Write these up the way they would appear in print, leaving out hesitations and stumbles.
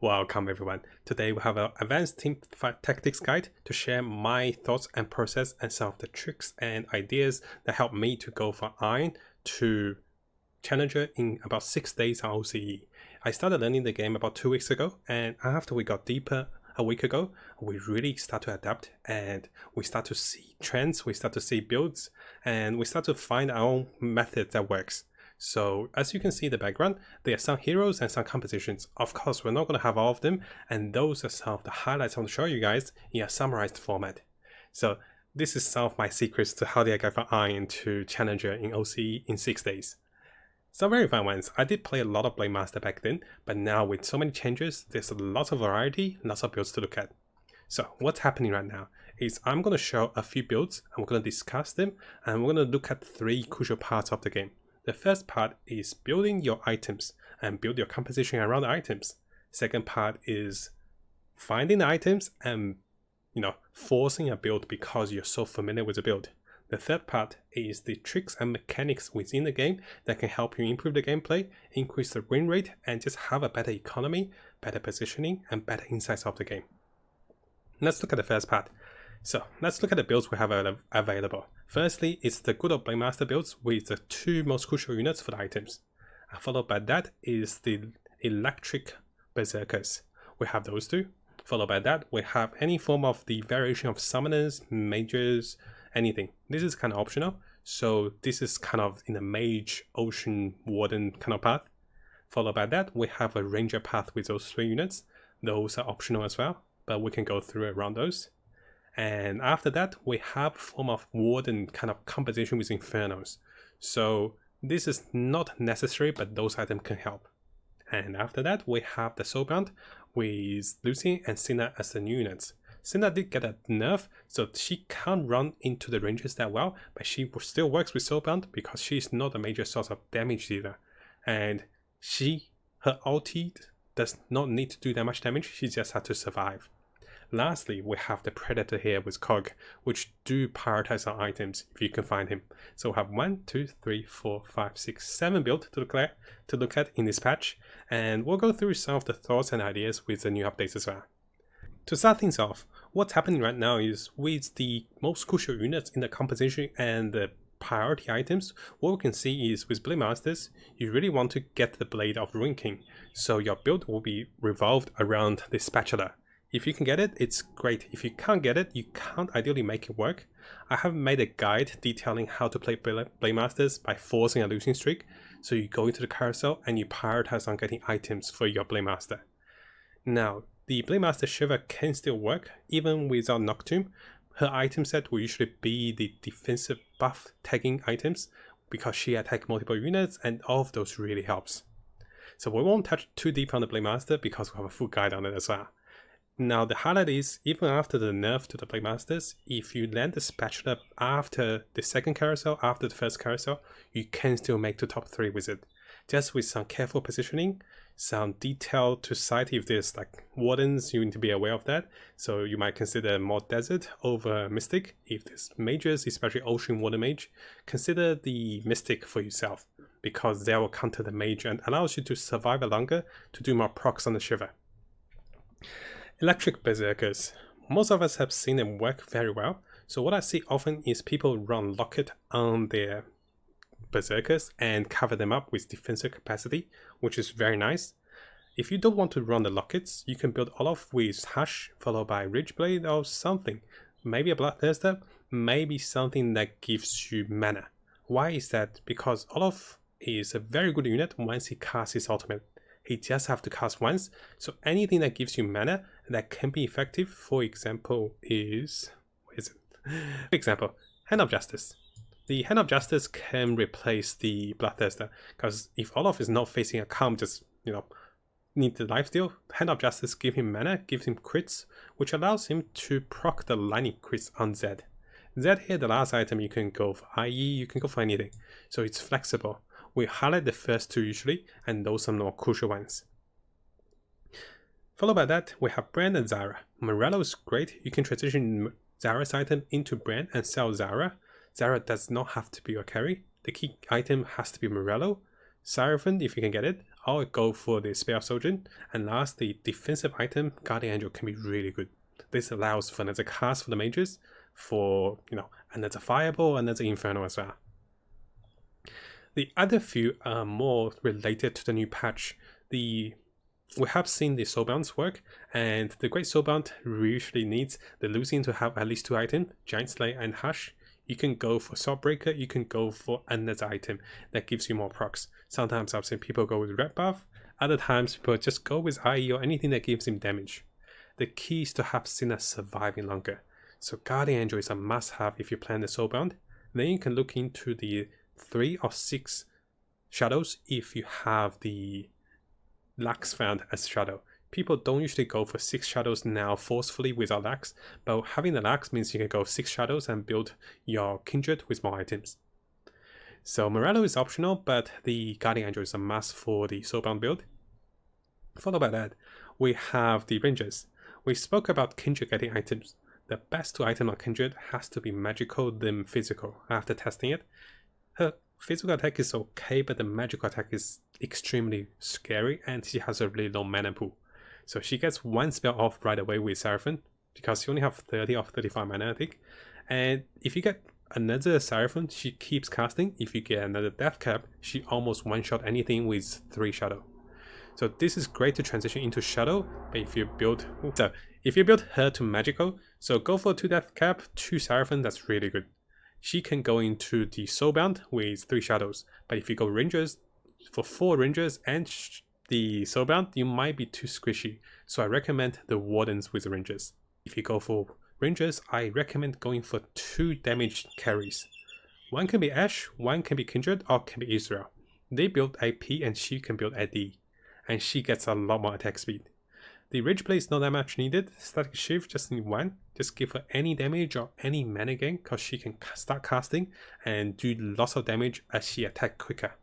Welcome everyone. Today we have an advanced teamfight tactics guide to share my thoughts and process and some of the tricks and ideas that help me to go from Iron to Challenger in about 6 days on OCE. I started learning the game about 2 weeks ago, and after we got deeper a week ago, we really start to adapt and we start to see trends, we start to see builds, and we start to find our own method that works. So as you can see in the background, there are some heroes and some compositions. Of course, we're not going to have all of them, and those are some of the highlights I want to show you guys in a summarized format. So this is some of my secrets to how did I go from Iron to Challenger in OCE in 6 days. Some very fun ones. I did play a lot of Blade Master back then, but now with so many changes, there's lots of variety, lots of builds to look at. So what's happening right now is I'm going to show a few builds, and we're going to discuss them, and we're going to look at 3 crucial parts of the game. The first part is building your items and build your composition around the items. Second part is finding the items and forcing a build because you're so familiar with the build. The third part is the tricks and mechanics within the game that can help you improve the gameplay, increase the win rate, and just have a better economy, better positioning, and better insights of the game. Let's look at the first part. So let's look at the builds we have available. Firstly, it's the good old Blade Master builds with the 2 most crucial units for the items. Followed by that is the Electric Berserkers. We have those 2. Followed by that, we have any form of the variation of Summoners, Mages, anything. This is kind of optional, so this is kind of in a Mage, Ocean, Warden kind of path. Followed by that, we have a Ranger path with those 3 units. Those are optional as well, but we can go through around those. And after that, we have a form of Warden kind of composition with Infernos. So this is not necessary, but those items can help. And after that, we have the Soulbound with Lucy and Cinna as the new units. Cinna did get a nerf, so she can't run into the ranges that well, but she still works with Soulbound because she's not a major source of damage dealer. And her ulti does not need to do that much damage, she just has to survive. Lastly, we have the Predator here with Cog, which do prioritize our items if you can find him. So we have 1, 2, 3, 4, 5, 6, 7 builds to look at in this patch, and we'll go through some of the thoughts and ideas with the new updates as well. To start things off, what's happening right now is with the most crucial units in the composition and the priority items, what we can see is with Blade Masters, you really want to get the Blade of Ruin King, so your build will be revolved around the Spatula. If you can get it, it's great. If you can't get it, you can't ideally make it work. I have made a guide detailing how to play Blade Masters by forcing a losing streak. So you go into the carousel and you prioritize on getting items for your Blade Master. Now, the Blade Master Shiva can still work even without Nocturne. Her item set will usually be the defensive buff tagging items because she attacks multiple units, and all of those really helps. So we won't touch too deep on the Blade Master because we have a full guide on it as well. Now the highlight is, even after the nerf to the Blade Masters, if you land the Spatula after the second carousel, after the first carousel, you can still make the top 3 with it. Just with some careful positioning, some detail to sight. If there's like Wardens, you need to be aware of that. So you might consider more Desert over Mystic. If there's Mages, especially Ocean Water Mage, consider the Mystic for yourself, because they will counter the Mage and allows you to survive longer to do more procs on the Shiva. Electric Berserkers. Most of us have seen them work very well. So what I see often is people run Locket on their Berserkers and cover them up with defensive capacity, which is very nice. If you don't want to run the Lockets, you can build Olaf with Hush followed by Ridgeblade or something. Maybe a Bloodthirster, maybe something that gives you mana. Why is that? Because Olaf is a very good unit once he casts his ultimate. He just have to cast once, so anything that gives you mana that can be effective, for example, For example, Hand of Justice. The Hand of Justice can replace the Bloodthirster, because if Olaf is not facing a calm, just, need the lifesteal, Hand of Justice gives him mana, gives him crits, which allows him to proc the lightning crits on Zed. Zed here, the last item you can go for, i.e. you can go for anything, so it's flexible. We highlight the first 2 usually, and those are more crucial ones. Followed by that, we have Brand and Zara. Morello is great. You can transition Zara's item into Brand and sell Zara. Zara does not have to be your carry. The key item has to be Morello. Seraphon, if you can get it, I'll go for the Spear of Sojourn. And last, the defensive item, Guardian Angel, can be really good. This allows for another cast for the mages, for, another Fireball, another Inferno as well. The other few are more related to the new patch. We have seen the Soulbounds work, and the Great Soulbound usually needs the Lucian to have at least 2 items, Giant Slayer and Hush. You can go for Swordbreaker, you can go for another item that gives you more procs. Sometimes I've seen people go with Red Buff, other times people just go with IE or anything that gives him damage. The key is to have Sinner surviving longer. So Guardian Angel is a must-have if you plan the Soulbound. Then you can look into the 3 or 6 shadows if you have the Lax found as shadow. People don't usually go for 6 shadows now forcefully without Lax, but having the Lax means you can go 6 shadows and build your Kindred with more items. So Morello is optional, but the Guardian Angel is a must for the Soulbound build. Followed by that, we have the Rangers. We spoke about Kindred getting items. The best 2 items on Kindred has to be magical than physical. After testing it, her physical attack is okay, but the magical attack is extremely scary, and she has a really low mana pool. So she gets 1 spell off right away with Seraphon, because she only have 30 or 35 mana, I think. And if you get another Seraphon, she keeps casting. If you get another Death Cap, she almost one-shot anything with 3 Shadow. So this is great to transition into Shadow, but if you build her to magical, so go for 2 Death Cap, 2 Seraphon, that's really good. She can go into the Soulbound with 3 Shadows, but if you go Rangers, for 4 Rangers and the Soulbound, you might be too squishy, so I recommend the Wardens with the Rangers. If you go for Rangers, I recommend going for 2 damage carries. One can be Ash, one can be Kindred, or can be Israel. They build AP and she can build AD, and she gets a lot more attack speed. The Rage Blade is not that much needed. Static Shift just need 1. Just give her any damage or any mana gain, because she can start casting and do lots of damage as she attacks quicker.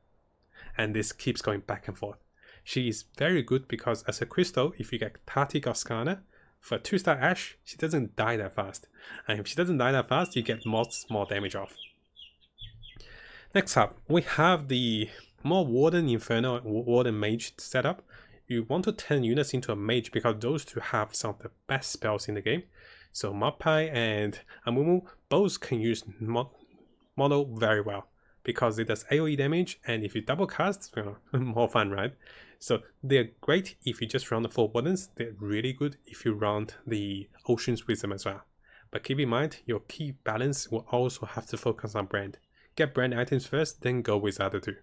And this keeps going back and forth. She is very good because as a crystal, if you get Tati or Skarner, for 2-star Ash, she doesn't die that fast. And if she doesn't die that fast, you get more damage off. Next up, we have the more Warden Inferno, Warden Mage setup. You want to turn units into a mage because those two have some of the best spells in the game. So Magpie and Amumu both can use model very well because it does AoE damage, and if you double cast, more fun, right? So they're great if you just run the 4 Wardens. They're really good if you run the Oceans with them as well. But keep in mind, your key balance will also have to focus on brand. Get brand items first, then go with the other 2.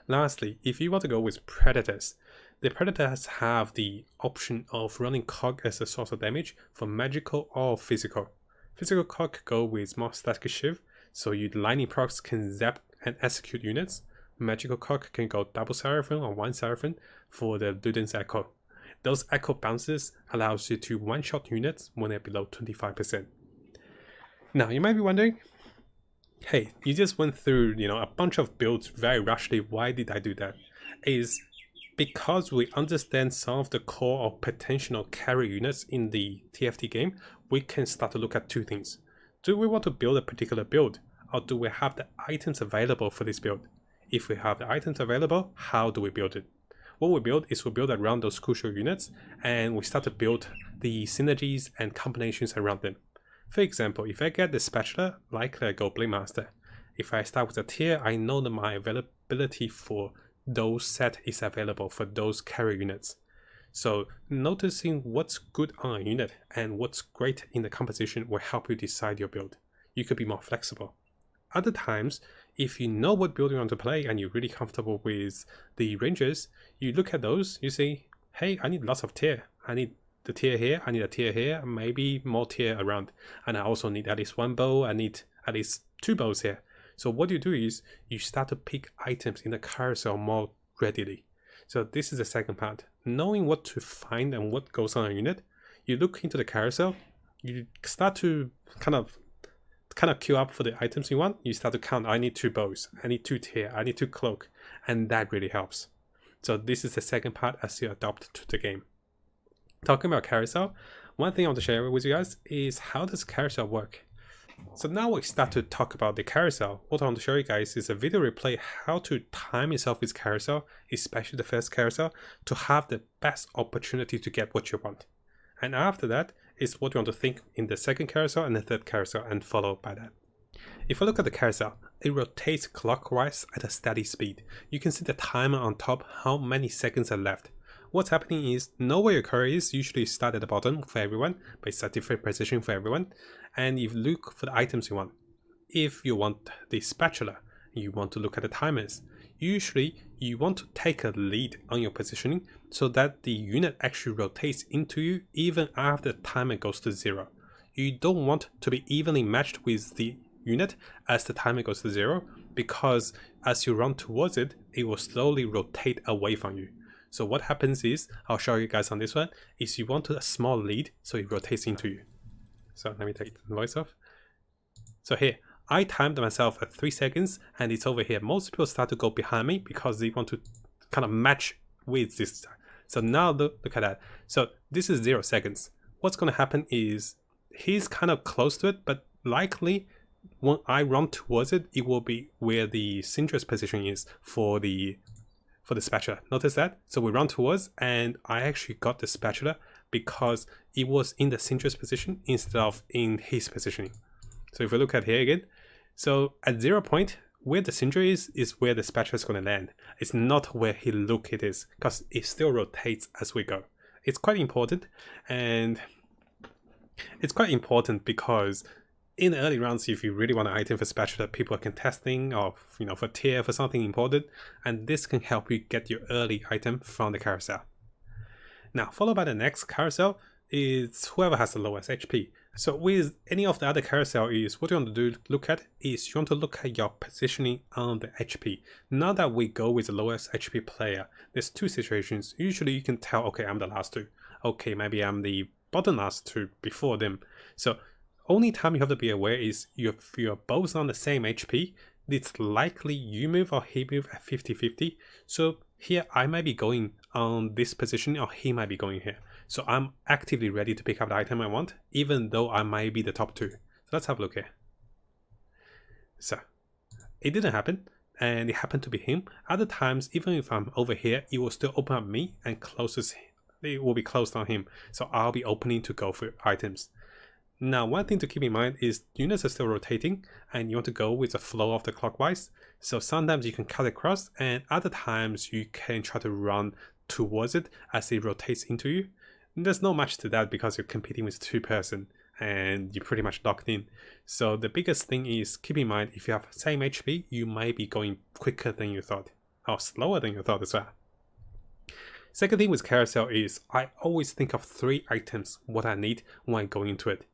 Lastly, if you want to go with Predators, the Predators have the option of running Cog as a source of damage for magical or physical. Physical Cog go with more Static Shift, so your Lightning procs can zap and execute units. Magical Cog can go double Seraphon or 1 Seraphon for the Luden's Echo. Those Echo bounces allows you to one-shot units when they're below 25%. Now, you might be wondering, hey, you just went through, a bunch of builds very rushly. Why did I do that? Is because we understand some of the core or potential carry units in the TFT game, we can start to look at 2 things. Do we want to build a particular build, or do we have the items available for this build? If we have the items available, how do we build it? What we build is we build around those crucial units, and we start to build the synergies and combinations around them. For example, if I get the Spatula, likely I go Blade Master. If I start with a tier, I know that my availability for those set is available for those carry units. So noticing what's good on a unit and what's great in the composition will help you decide your build. You could be more flexible. Other times, if you know what build you want to play and you're really comfortable with the Rangers, you look at those, you say, hey, I need lots of tier. I need the tier here, I need a tier here, maybe more tier around. And I also need at least 1 bow, I need at least 2 bows here. So what you do is you start to pick items in the carousel more readily. So this is the second part. Knowing what to find and what goes on a unit, you look into the carousel, you start to kind of queue up for the items you want. You start to count, I need 2 bows, I need 2 tier, I need 2 cloak, and that really helps. So this is the second part as you adopt to the game. Talking about carousel, one thing I want to share with you guys is how does carousel work? So now we start to talk about the carousel. What I want to show you guys is a video replay how to time yourself with carousel, especially the first carousel, to have the best opportunity to get what you want. And after that is what you want to think in the second carousel and the third carousel, and followed by that. If you look at the carousel, it rotates clockwise at a steady speed. You can see the timer on top, how many seconds are left. What's happening is, know where your cursor is, usually start at the bottom for everyone, but it's a different position for everyone. And you look for the items you want. If you want the spatula, you want to look at the timers. Usually, you want to take a lead on your positioning so that the unit actually rotates into you even after the timer goes to 0. You don't want to be evenly matched with the unit as the timer goes to 0, because as you run towards it, it will slowly rotate away from you. So what happens is, I'll show you guys on this one, is you want a small lead so it rotates into you. So let me take the voice off. So here, I timed myself at 3 seconds and it's over here. Most people start to go behind me because they want to kind of match with this. So now look at that. So this is 0 seconds. What's going to happen is he's kind of close to it, but likely when I run towards it, it will be where the Syndra's position is for the spatula. Notice that? So we run towards, and I actually got the spatula because it was in the Syndra's position instead of in his positioning. So if we look at here again, so at 0 point, where the Syndra is where the spatula is going to land. It's not where he look it is, because it still rotates as we go. It's quite important, and it's quite important because in the early rounds, if you really want an item for spatula, people are contesting, or for tier, for something important, and this can help you get your early item from the carousel. Now, followed by the next carousel is whoever has the lowest HP. So with any of the other carousel is what you want to look at is you want to look at your positioning on the HP. Now that we go with the lowest HP player, there's two situations. Usually you can tell, okay, I'm the last two. Okay, maybe I'm the bottom last two before them. So only time you have to be aware is if you're both on the same HP, it's likely you move or he move at 50-50. So here I might be going on this position or he might be going here. So I'm actively ready to pick up the item I want, even though I might be the top two. So let's have a look here. So it didn't happen, and it happened to be him. Other times, even if I'm over here, it will still open up me and it will be closed on him. So I'll be opening to go for items. Now, one thing to keep in mind is units are still rotating and you want to go with the flow of the clockwise. So sometimes you can cut across, and other times you can try to run towards it as it rotates into you. And there's not much to that because you're competing with two person and you're pretty much locked in. So the biggest thing is keep in mind, if you have the same HP, you might be going quicker than you thought, or slower than you thought as well. Second thing with carousel is I always think of 3 items what I need when I go into it.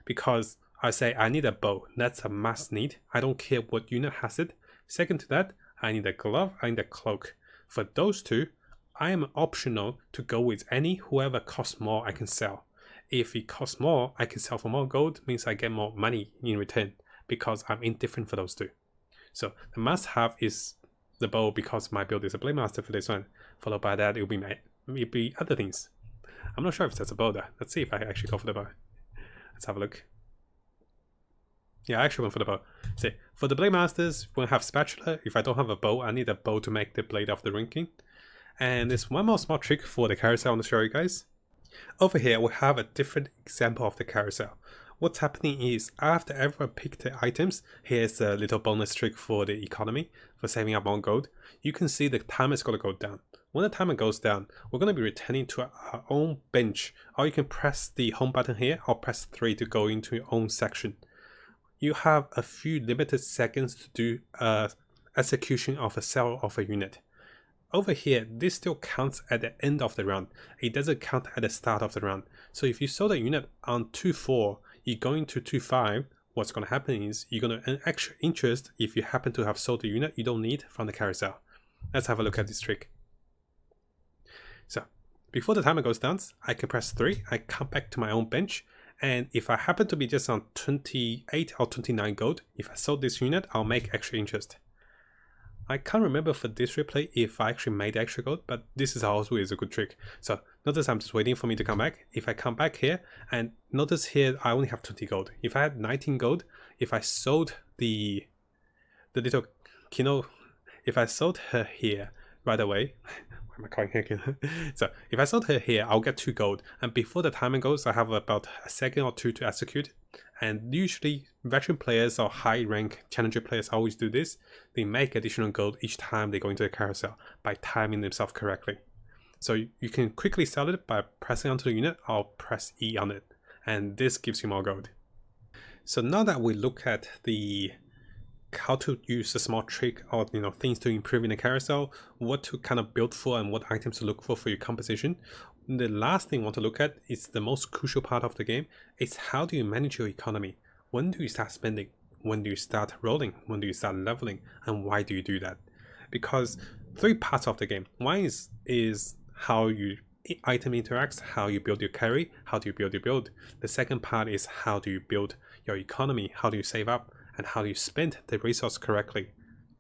Because I say I need a bow, that's a must need. I don't care what unit has it. Second to that, I need a glove, I need a cloak. For those two, I am optional to go with whoever costs more I can sell. If it costs more, I can sell for more gold, means I get more money in return because I'm indifferent for those two. So the must have is the bow because my build is a Blade Master for this one. Followed by that, it'll be other things. I'm not sure if that's a bow there. Let's see if I actually go for the bow. Let's have a look. Yeah, I actually went for the bow. See, for the Blade Masters, when I have spatula, if I don't have a bow, I need a bow to make the blade of the ranking. And there's one more small trick for the carousel I want to show you guys. Over here, we have a different example of the carousel. What's happening is, after everyone picked the items, here's a little bonus trick for the economy, for saving up on gold. You can see the timer is going to go down. When the timer goes down, we're going to be returning to our own bench, or you can press the home button here, or press 3 to go into your own section. You have a few limited seconds to do execution of a sell of a unit. Over here, this still counts at the end of the round. It doesn't count at the start of the round. So if you sold a unit on 2-4, you're going to 2-5, what's going to happen is you're going to earn extra interest if you happen to have sold a unit you don't need from the carousel. Let's have a look at this trick. So before the timer goes down, I can press 3, I come back to my own bench, and if I happen to be just on 28 or 29 gold, if I sold this unit, I'll make extra interest. I can't remember for this replay if I actually made extra gold, but this is also is a good trick. So Notice I'm just waiting for me to come back. If I come back here, and notice here I only have 20 gold. If I had 19 gold, if I sold the little Kino, if I sold her here right away, why am I calling her Kino? So if I sold her here, I'll get 2 gold. And before the timing goes, I have about a second or two to execute. And usually veteran players or high rank challenger players always do this. They make additional gold each time they go into the carousel by timing themselves correctly. So you can quickly sell it by pressing onto the unit or press E on it, and this gives you more gold. So now that we look at the how to use a small trick or things to improve in the carousel, what to kind of build for and what items to look for your composition, the last thing I want to look at is the most crucial part of the game. It's how do you manage your economy? When do you start spending? When do you start rolling? When do you start leveling? And why do you do that? Because 3 parts of the game. One is how you item interacts, how you build your carry, how do you build your build. The second part is how do you build your economy, how do you save up, and how do you spend the resource correctly.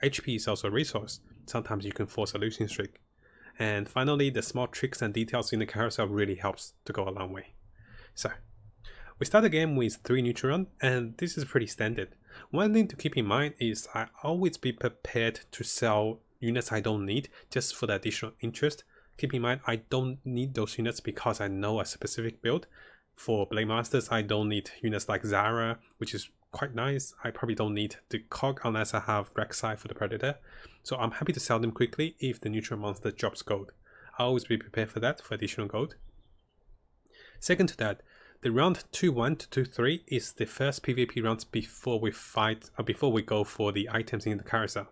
HP is also a resource. Sometimes you can force a losing streak. And finally, the small tricks and details in the carousel really helps to go a long way. So we start the game with 3 neutron, and this is pretty standard. One thing to keep in mind is I always be prepared to sell units I don't need just for the additional interest. Keep in mind, I don't need those units because I know a specific build. For Blade Masters, I don't need units like Zara, which is quite nice. I probably don't need the Cog unless I have Rek'Sai for the Predator. So I'm happy to sell them quickly if the neutral monster drops gold. I'll always be prepared for that, for additional gold. Second to that, the round 2-1 to 2-3 is the first PvP round before we fight, or before we go for the items in the carousel.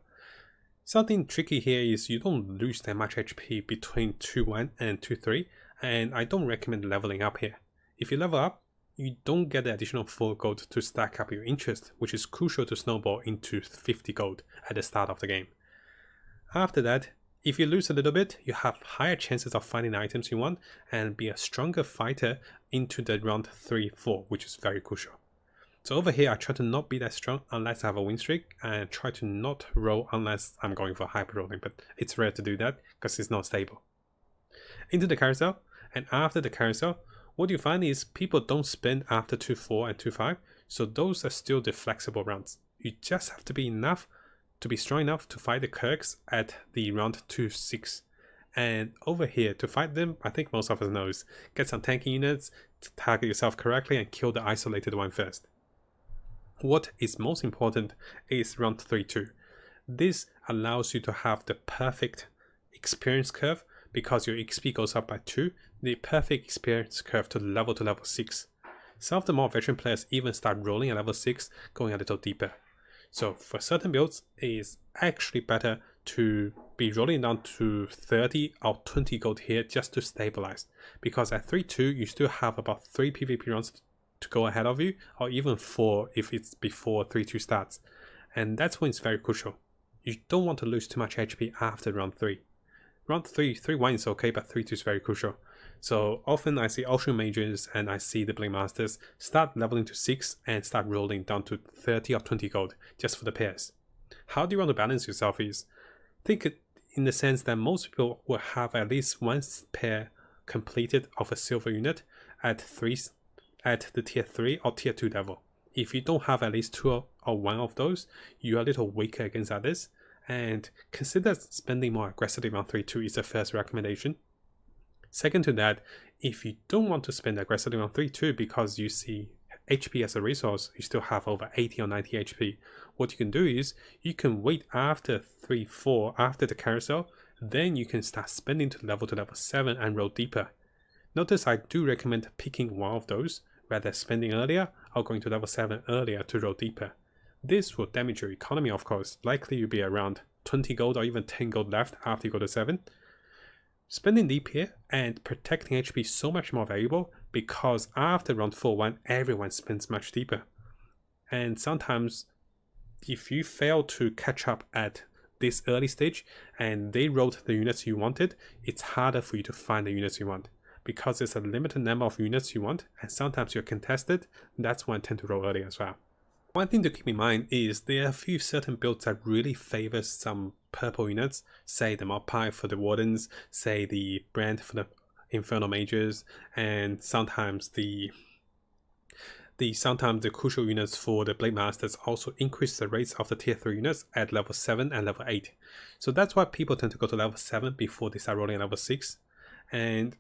Something tricky here is you don't lose that much HP between 2-1 and 2-3, and I don't recommend leveling up here. If you level up, you don't get the additional 4 gold to stack up your interest, which is crucial to snowball into 50 gold at the start of the game. After that, if you lose a little bit, you have higher chances of finding the items you want and be a stronger fighter into the round 3-4, which is very crucial. So over here, I try to not be that strong unless I have a win streak, and try to not roll unless I'm going for hyper rolling, but it's rare to do that because it's not stable. Into the carousel, and after the carousel, what you find is people don't spend after 2-4 and 2-5, so those are still the flexible rounds. You just have to be strong enough to fight the Kirks at the round 2-6. And over here, to fight them, I think most of us knows, get some tanking units, to target yourself correctly and kill the isolated one first. What is most important is round 3-2. This allows you to have the perfect experience curve because your XP goes up by 2, the perfect experience curve to level 6. Some of the more veteran players even start rolling at level 6, going a little deeper. So for certain builds, it is actually better to be rolling down to 30 or 20 gold here just to stabilize. Because at 3-2, you still have about 3 PvP rounds to go ahead of you, or even 4 if it's before 3-2 starts. And that's when it's very crucial. You don't want to lose too much HP after round 3. Round 3-1 is okay, but 3-2 is very crucial. So often I see Ocean Mages and I see the Blade Masters start leveling to 6 and start rolling down to 30 or 20 gold just for the pairs. How do you want to balance yourself is, think it in the sense that most people will have at least one pair completed of a silver unit at the tier 3 or tier 2 level. If you don't have at least 2 or 1 of those, you are a little weaker against others, and consider spending more aggressively on 3-2 is the first recommendation. Second to that, if you don't want to spend aggressively on 3-2 because you see HP as a resource, you still have over 80 or 90 HP, what you can do is you can wait after 3-4, after the carousel, then you can start spending to level 7 and roll deeper. Notice I do recommend picking one of those, rather spending earlier or going to level 7 earlier to roll deeper. This will damage your economy, of course. Likely you'll be around 20 gold or even 10 gold left after you go to 7. Spending deep here and protecting HP is so much more valuable because after round 4-1, everyone spends much deeper. And sometimes if you fail to catch up at this early stage and they rolled the units you wanted, it's harder for you to find the units you want. Because there's a limited number of units you want, and sometimes you're contested, that's when I tend to roll early as well. One thing to keep in mind is there are a few certain builds that really favor some purple units, say the Mob Pie for the Wardens, say the Brand for the Inferno mages, and sometimes the crucial units for the Blade Masters also increase the rates of the tier 3 units at level 7 and level 8. So that's why people tend to go to level 7 before they start rolling level 6. And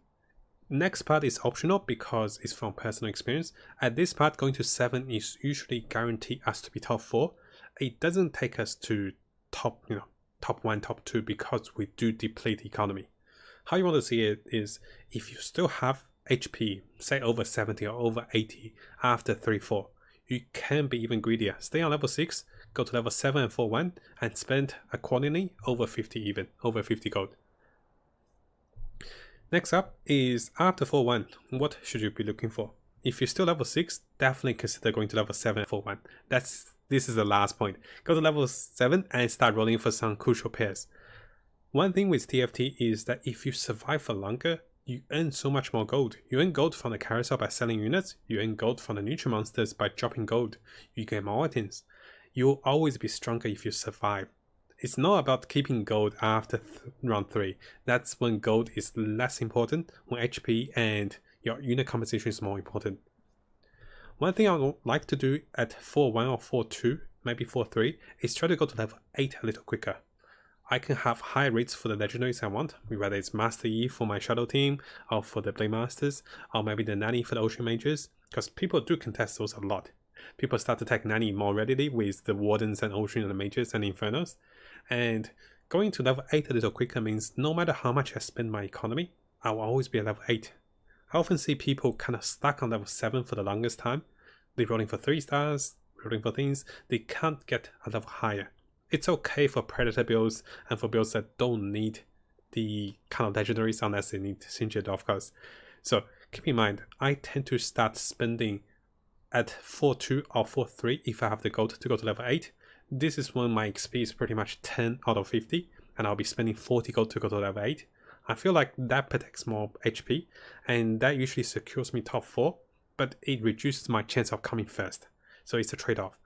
next part is optional because it's from personal experience. At this part, going to 7 is usually guaranteed us to be top 4. It doesn't take us to top 1, top 2 because we do deplete the economy. How you want to see it is if you still have HP, say over 70 or over 80 after 3-4, you can be even greedier. Stay on level 6, go to level 7 and 4-1 and spend accordingly over 50 even, over 50 gold. Next up is after 4-1, what should you be looking for? If you're still level 6, definitely consider going to level 7 and 4-1. This is the last point. Go to level 7 and start rolling for some crucial pairs. One thing with TFT is that if you survive for longer, you earn so much more gold. You earn gold from the carousel by selling units, you earn gold from the neutral monsters by dropping gold, you get more items. You'll always be stronger if you survive. It's not about keeping gold after round 3. That's when gold is less important, when HP and your unit composition is more important. One thing I would like to do at 4-1 or 4-2, maybe 4-3, is try to go to level 8 a little quicker. I can have high rates for the legendaries I want, whether it's Master Yi for my Shadow team, or for the Blade Masters, or maybe the Nanny for the Ocean Mages, because people do contest those a lot. People start to take Nanny more readily with the Wardens and Ocean and the Mages and Infernos, and going to level 8 a little quicker means no matter how much I spend my economy, I will always be at level 8. I often see people kind of stuck on level 7 for the longest time. They're rolling for 3 stars, rolling for things, they can't get a level higher. It's okay for Predator builds and for builds that don't need the kind of legendaries unless they need Singed, of course. So keep in mind, I tend to start spending at 4-2 or 4-3 if I have the gold to go to level 8. This is when my XP is pretty much 10 out of 50 and I'll be spending 40 gold to go to level 8. I feel like that protects more HP and that usually secures me top 4, but it reduces my chance of coming first. So it's a trade-off.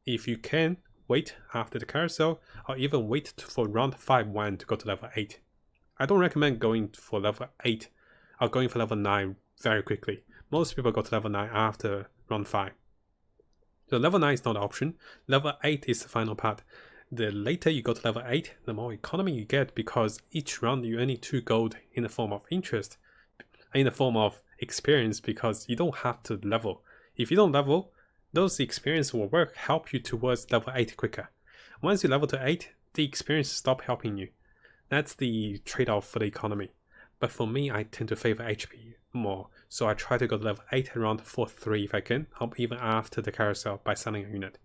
If you can, wait after the carousel, or even wait for round 5-1 to go to level 8. I don't recommend going for level 8 or going for level 9 very quickly. Most people go to level 9 after round 5. So level 9 is not an option. Level 8 is the final part. The later you go to level 8, the more economy you get because each round you only 2 gold in the form of interest, in the form of experience because you don't have to level. If you don't level, those experience will help you towards level 8 quicker. Once you level to 8, the experience stop helping you. That's the trade-off for the economy. But for me, I tend to favor HP more, so I try to go to level 8 around 4-3 if I can, or even after the carousel by selling a unit.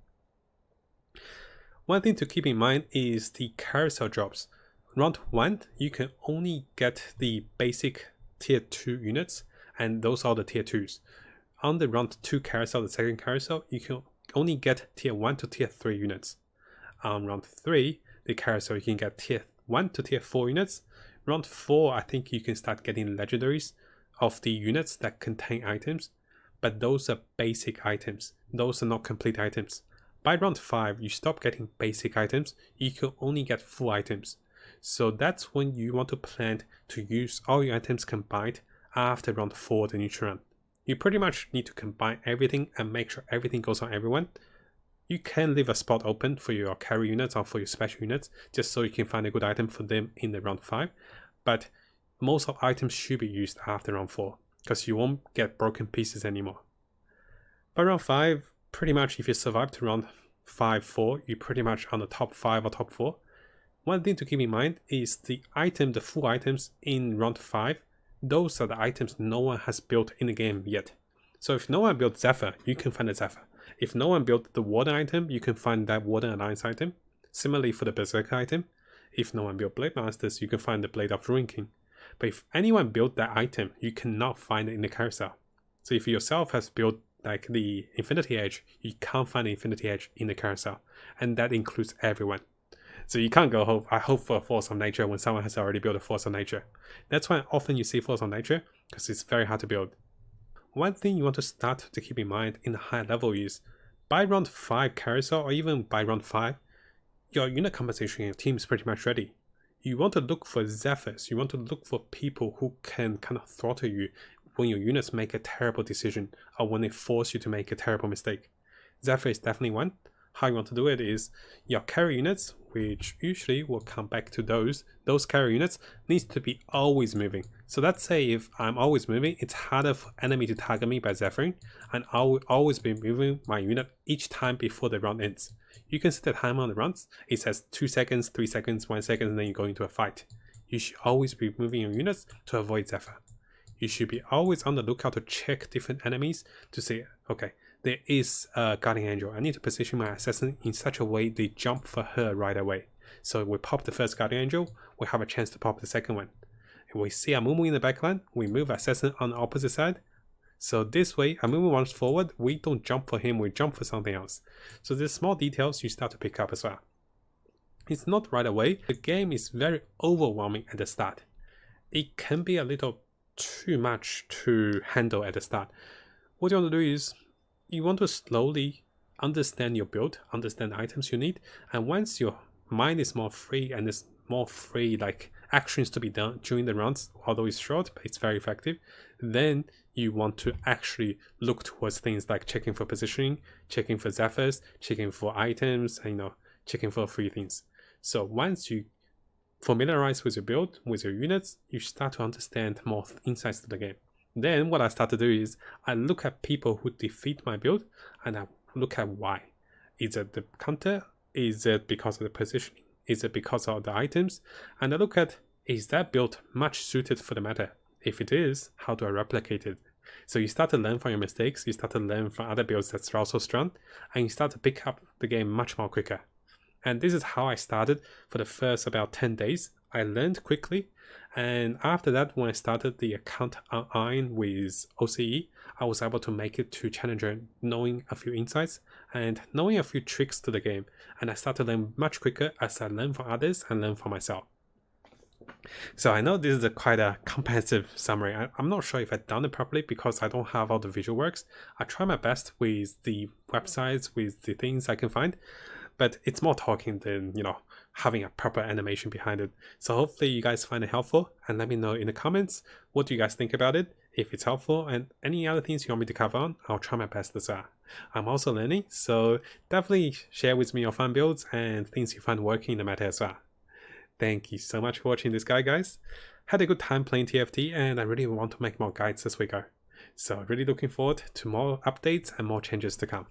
One thing to keep in mind is the carousel drops. Round 1, you can only get the basic tier 2 units, and those are the tier 2s. On the round 2 carousel, the second carousel, you can only get tier 1 to tier 3 units. On round 3, the carousel, you can get tier 1 to tier 4 units. Round 4, I think you can start getting legendaries of the units that contain items, but those are basic items. Those are not complete items. By round 5, you stop getting basic items, you can only get full items. So that's when you want to plan to use all your items combined after round 4, the neutral run. You pretty much need to combine everything and make sure everything goes on everyone. You can leave a spot open for your carry units or for your special units, just so you can find a good item for them in the round 5. But most of items should be used after round 4, because you won't get broken pieces anymore. By round 5, pretty much if you survive to round 5-4, you're pretty much on the top 5 or top 4. One thing to keep in mind is the full items in round 5, those are the items no one has built in the game yet. So if no one built Zephyr, you can find a Zephyr. If no one built the Warden item, you can find that Warden Alliance item. Similarly for the Berserker item, if no one built Blade Masters, you can find the Blade of Ruin King. But if anyone built that item, you cannot find it in the carousel. So if you yourself has built like the Infinity Edge, you can't find the Infinity Edge in the carousel. And that includes everyone. So you can't go I hope for a Force of Nature when someone has already built a Force of Nature. That's why often you see Force of Nature, because it's very hard to build. One thing you want to start to keep in mind in the high level is, by round 5 carousel or even by round 5, your unit composition in your team is pretty much ready. You want to look for Zephyrs. You want to look for people who can kind of throttle you when your units make a terrible decision or when they force you to make a terrible mistake. Zephyr is definitely one. How you want to do it is your carry units, which usually will come back to those carry units needs to be always moving. So let's say if I'm always moving, it's harder for enemy to target me by Zephyring, and I will always be moving my unit each time before the round ends. You can set the timer on the runs. It says 2 seconds, 3 seconds, 1 second, and then you go into a fight. You should always be moving your units to avoid Zephyr. You should be always on the lookout to check different enemies to say, okay, there is a Guardian Angel. I need to position my assassin in such a way they jump for her right away. So we pop the first Guardian Angel, we have a chance to pop the second one. If we see Amumu in the backline, we move assassin on the opposite side. So this way, Amumu runs forward, we don't jump for him, we jump for something else. So there's small details you start to pick up as well. It's not right away. The game is very overwhelming at the start. It can be a little too much to handle at the start. What you want to do is you want to slowly understand your build, understand the items you need, and once your mind is more free and there's more free like actions to be done during the rounds, although it's short but it's very effective, then you want to actually look towards things like checking for positioning, checking for Zephyrs, checking for items, and checking for free things. So once you familiarize with your build, with your units, you start to understand more insights to the game. Then what I start to do is I look at people who defeat my build and I look at why. Is it the counter? Is it because of the positioning? Is it because of the items? And I look at, is that build much suited for the meta? If it is, how do I replicate it? So you start to learn from your mistakes, you start to learn from other builds that's also strong, and you start to pick up the game much more quicker. And this is how I started for the first about 10 days. I learned quickly, and after that, when I started the account on Iron with OCE, I was able to make it to Challenger knowing a few insights and knowing a few tricks to the game. And I started to learn much quicker as I learn from others and learn from myself. So I know this is quite a comprehensive summary. I'm not sure if I've done it properly because I don't have all the visual works. I try my best with the websites, with the things I can find, but it's more talking than, having a proper animation behind it. So hopefully you guys find it helpful, and let me know in the comments, what do you guys think about it? If it's helpful and any other things you want me to cover on, I'll try my best as well. I'm also learning, so definitely share with me your fun builds and things you find working in the meta as well. Thank you so much for watching this guide, guys. Had a good time playing TFT, and I really want to make more guides as we go. So really looking forward to more updates and more changes to come.